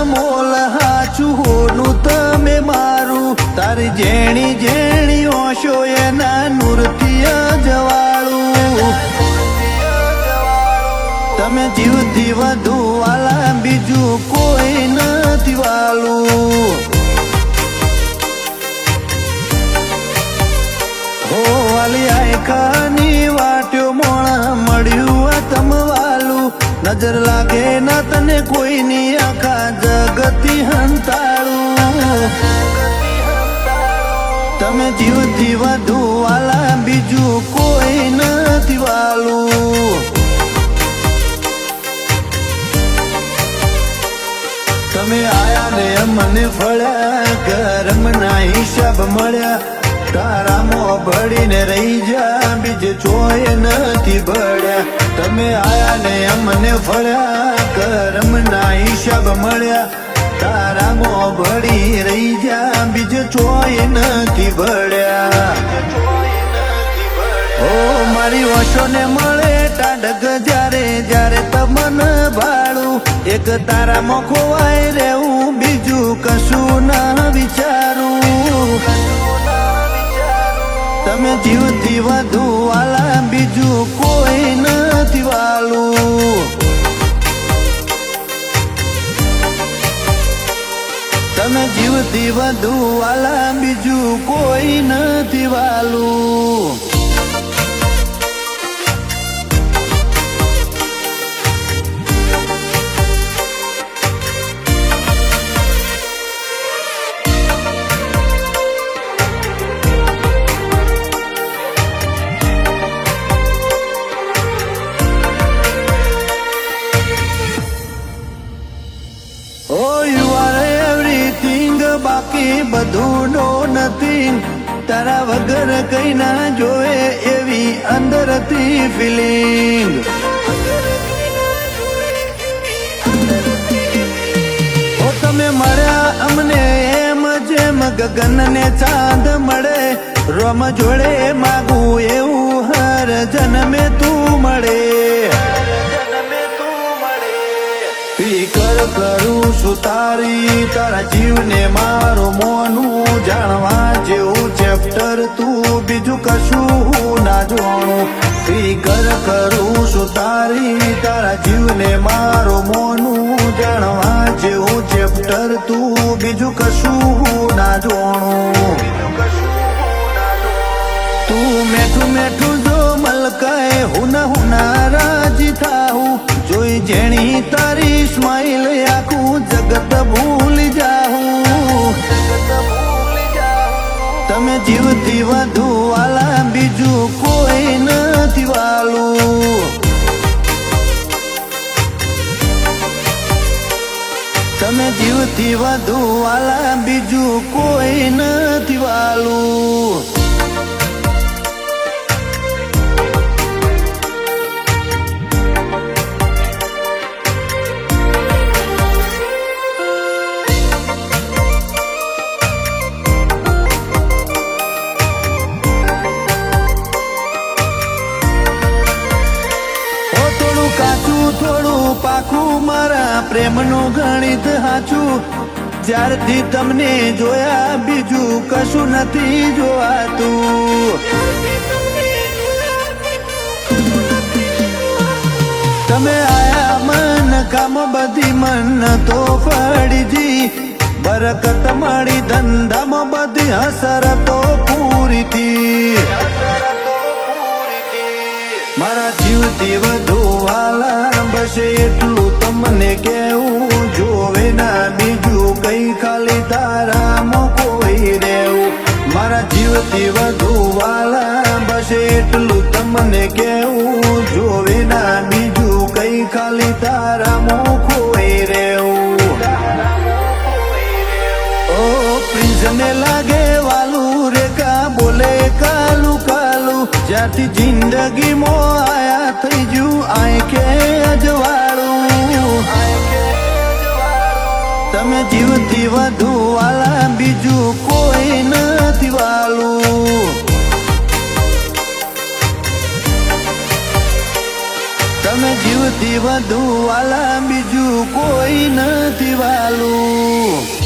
Mall હાચું હોનું તમે મારું તારી જેણી જેણી ઓશો એના નૂરથી જવાળું તમે જીવથી વધુ વાલા બીજું કોઈ નથી વાલું હો વાલી આયખાની વાટ્યો મોણા મળ્યું તમ વાલું નજર લાગે ના તને કોઈની આખા જગતી હંતાળું તમે જીવથી વધુ વાલા બીજું કોઈ નથી વાલું તમે આયા ને મને ફળ્યા કરમના હિસાબ મળ્યા તારામાં ભળીને રહી જા બીજે ચોય નથી ભળ્યા તમે આયા ને મને ફળ્યા કરમના હિસાબ મળ્યા તારામાં ભળી રહી જા બીજે ચોય નથી ભળ્યા ઓ મારી ઓશો ને મળે ટાઢક જ્યારે જ્યારે તમન ભાળું એક તારામાં ખોવાય રહેવું બીજું કશું ના વિચારું તમે જીવથી વધુ વાલા બીજું કોઈ નથી વાલું તમે જીવથી વધુ વાલા બીજું કોઈ નથી વાલું બાકી બધું નો નથી તારા વગર કઈ ના જોએ એવી અંદરથી ફિલિંગ ઓ તમે મળ્યા અમને એમ જેમ ગગન ને ચાંદ મળે રોમ જોડે માગું એવું હર જન્મે તું મળે ફિકર કરું છું તારી તારા જીવને મારું મોનું જાણવા જેવું ચેપ્ટર તું બીજું કશું ના જોણું ફિકર કરું છું તારી તારા જીવને મારું મોનું જાણવા જેવું ચેપ્ટર તું બીજું કશું ના જોણું તું મેઠું મેઠું જો મલકાય હુના રાજી થાઉં જોઈ જેણી તારી સ્માઈલ આખું જગત ભૂલી જાઉં તમે જીવથી વધુ વાલા બીજું કોઈ નથી વાલું તમે જીવથી વધુ વાલા બીજું કોઈ નથી વાલું થોડું પાકું મારા પ્રેમનું ગણિત હાચું જ્યારથી તમને જોયા બીજું કશું નથી જોવાતું તમે આયા મન કામ બધી મન તો ફળીજી બરકત મળી ધંધામાં બધી હસરતો પૂરી થી મારા જીવથી વધુ વાલા બસ એટલું તમને કેવું જોવે ના બીજું કઈ ખાલી તારામાં કોઈ રહેવું મારા જીવથી વધુ વાલા બસ એટલું તમને કેવું જોવે ના બીજું કઈ ખાલી તારામાં કોઈ રહેવું ઓ પ્રિન્સને લાગે વાલું રેખા બોલે કાલું કાલું જ્યાંથી જિંદગીમાં આયા થઈ જુ આંખે અજવાળું તમે જીવથી વધુ વાલા બીજું કોઈ નથી વાલું તમે જીવથી વધુ વાલા બીજું કોઈ નથી વાલું.